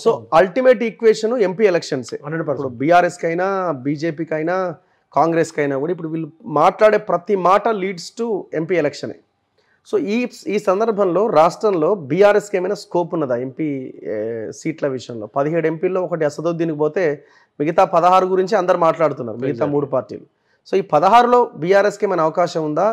So ultimate equation MP ఎలక్షన్సే 100%. ఇప్పుడు బీఆర్ఎస్కి అయినా బీజేపీకి అయినా కాంగ్రెస్కి అయినా కూడా ఇప్పుడు వీళ్ళు మాట్లాడే ప్రతి మాట లీడ్స్ టు ఎంపీ ఎలక్షనే. సో ఈ సందర్భంలో రాష్ట్రంలో బీఆర్ఎస్కి ఏమైనా స్కోప్ ఉన్నదా ఎంపీ సీట్ల విషయంలో? 17 ఎంపీల్లో ఒకటి అసదుద్దీన్కి పోతే మిగతా 16 గురించి అందరు మాట్లాడుతున్నారు, మిగతా 3 పార్టీలు. సో ఈ 16లో బీఆర్ఎస్కి ఏమైనా అవకాశం ఉందా?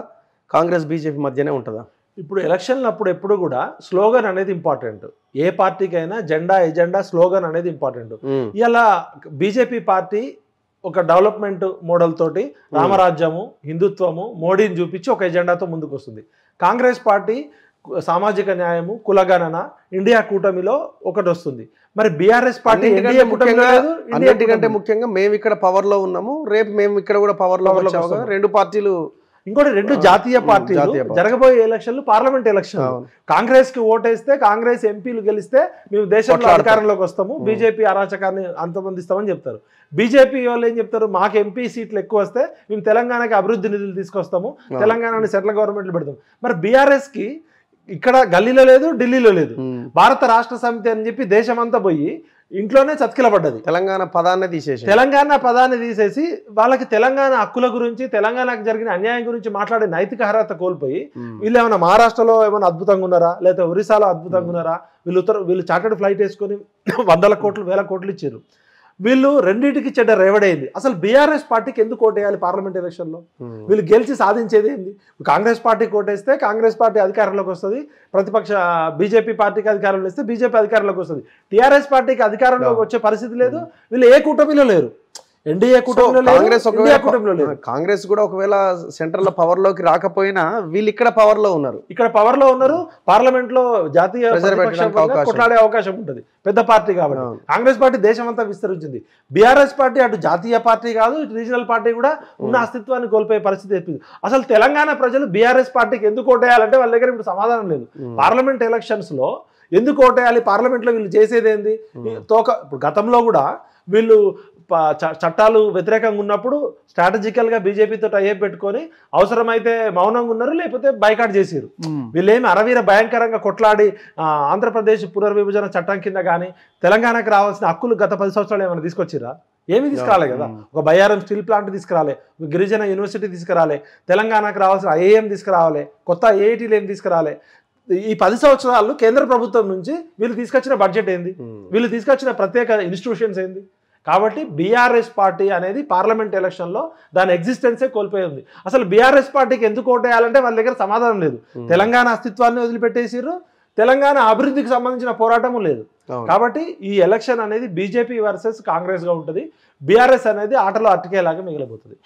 కాంగ్రెస్ బీజేపీ మధ్యనే ఉంటుందా? ఇప్పుడు ఎలక్షన్లప్పుడు ఎప్పుడు కూడా స్లోగన్ అనేది ఇంపార్టెంట్. ఏ పార్టీకైనా జెండా ఎజెండా స్లోగన్ అనేది ఇంపార్టెంట్. ఇలా బీజేపీ పార్టీ ఒక డెవలప్మెంట్ మోడల్ తోటి రామరాజ్యము, హిందుత్వము, మోడీని చూపించి ఒక ఎజెండాతో ముందుకు వస్తుంది. కాంగ్రెస్ పార్టీ సామాజిక న్యాయము, కులగణన, ఇండియా కూటమిలో ఒకటి వస్తుంది. మరి బీఆర్ఎస్ పార్టీ అన్నిటికంటే ముఖ్యంగా మేము ఇక్కడ పవర్ లో ఉన్నాము, రేపు మేము ఇక్కడ కూడా పవర్ లో వచ్చాము. 2 పార్టీలు, ఇంకోటి 2 జాతీయ పార్టీలు. జరగబోయే ఎలక్షన్లు పార్లమెంట్ ఎలక్షన్. కాంగ్రెస్ కి ఓటేస్తే కాంగ్రెస్ ఎంపీలు గెలిస్తే మేము దేశంలో అధికారంలోకి వస్తాము, బీజేపీ అరాచకాన్ని అంతమందిస్తామని చెప్తారు. బీజేపీ వాళ్ళు ఏం చెప్తారు? మాకు ఎంపీ సీట్లు ఎక్కువ వస్తే మేము తెలంగాణకి అభివృద్ధి నిధులు తీసుకొస్తాము, తెలంగాణని సెంట్రల్ గవర్నమెంట్లు పెడతాం. మరి బీఆర్ఎస్ కి ఇక్కడ గల్లీలో లేదు, ఢిల్లీలో లేదు. భారత రాష్ట్ర సమితి అని చెప్పి దేశమంతా పోయి ఇంట్లోనే చతికిలబడ్డది. తెలంగాణ పదాన్ని తీసేసి వాళ్ళకి తెలంగాణ హక్కుల గురించి, తెలంగాణకు జరిగిన అన్యాయం గురించి మాట్లాడే నైతిక అర్హత కోల్పోయి వీళ్ళు ఏమైనా మహారాష్ట్రలో ఏమైనా అద్భుతంగా ఉన్నారా, లేదా ఒరిస్సాలో అద్భుతంగా ఉన్నారా? వీళ్ళు చార్టర్డ్ ఫ్లైట్ వేసుకొని 100 కోట్లు 1000 కోట్లు ఇచ్చారు. వీళ్ళు రెండింటికి చెడ్డ రేవడైంది. అసలు బీఆర్ఎస్ పార్టీకి ఎందుకు ఓటేయాలి పార్లమెంట్ ఎలక్షన్లో? వీళ్ళు గెలిచి సాధించేది ఏంది? కాంగ్రెస్ పార్టీకి ఓటేస్తే కాంగ్రెస్ పార్టీ అధికారంలోకి వస్తుంది, ప్రతిపక్ష బీజేపీ పార్టీకి అధికారంలో ఇస్తే బీజేపీ అధికారంలోకి వస్తుంది. టీఆర్ఎస్ పార్టీకి అధికారంలోకి వచ్చే పరిస్థితి లేదు. వీళ్ళు ఏ కూటమిలో లేరు, ఎన్డీఏ కూటమిలో లేదు. కాంగ్రెస్ కూడా ఒకవేళ సెంట్రల్ లో పవర్ లోకి రాకపోయినా వీళ్ళు ఇక్కడ పవర్ లో ఉన్నారు. పార్లమెంట్ లో జాతీయ కొట్లాడే అవకాశం ఉంటుంది, పెద్ద పార్టీ కాబట్టి. కాంగ్రెస్ పార్టీ దేశం అంతా విస్తరించింది. బీఆర్ఎస్ పార్టీ అటు జాతీయ పార్టీ కాదు, రీజనల్ పార్టీ కూడా ఉన్న అస్తిత్వాన్ని కోల్పోయే పరిస్థితి చెప్పింది. అసలు తెలంగాణ ప్రజలు బీఆర్ఎస్ పార్టీకి ఎందుకు ఓటేయాలంటే వాళ్ళ దగ్గర ఇప్పుడు సమాధానం లేదు. పార్లమెంట్ ఎలక్షన్స్ లో ఎందుకు ఓటేయాలి? పార్లమెంట్ లో వీళ్ళు చేసేది ఏంది? ఇప్పుడు గతంలో కూడా వీళ్ళు చట్టాలు వ్యతిరేకంగా ఉన్నప్పుడు స్ట్రాటజికల్గా బీజేపీతో టైప్ పెట్టుకొని అవసరమైతే మౌనంగా ఉన్నారు, లేకపోతే బైకాట్ చేసారు. వీళ్ళేమి అరవీర భయంకరంగా కొట్లాడి ఆంధ్రప్రదేశ్ పునర్విభజన చట్టం కింద కానీ తెలంగాణకు రావాల్సిన హక్కులు గత 10 సంవత్సరాలు ఏమైనా తీసుకొచ్చిరా? ఏమీ తీసుకురాలే కదా. ఒక బయ్యారం స్టీల్ ప్లాంట్ తీసుకురాలే, ఒక గిరిజన యూనివర్సిటీ తీసుకురాలే, తెలంగాణకు రావాల్సిన ఐఏఎం తీసుకురావాలి, కొత్త ఐఐటీలు ఏం తీసుకురాలే. ఈ 10 సంవత్సరాలు కేంద్ర ప్రభుత్వం నుంచి వీళ్ళు తీసుకొచ్చిన బడ్జెట్ ఏంది? వీళ్ళు తీసుకొచ్చిన ప్రత్యేక ఇన్స్టిట్యూషన్స్ ఏంది? కాబట్టి బీఆర్ఎస్ పార్టీ అనేది పార్లమెంట్ ఎలక్షన్లో దాని ఎగ్జిస్టెన్సే కోల్పోయి ఉంది. అసలు బీఆర్ఎస్ పార్టీకి ఎందుకు ఓటేయాలంటే వాళ్ళ దగ్గర సమాధానం లేదు. తెలంగాణ అస్తిత్వాన్ని వదిలిపెట్టేసిర్రు, తెలంగాణ అభివృద్ధికి సంబంధించిన పోరాటము లేదు. కాబట్టి ఈ ఎలక్షన్ అనేది బీజేపీ వర్సెస్ కాంగ్రెస్గా ఉంటుంది. బీఆర్ఎస్ అనేది ఆటలో అట్టకేలాగా మిగిలిపోతుంది.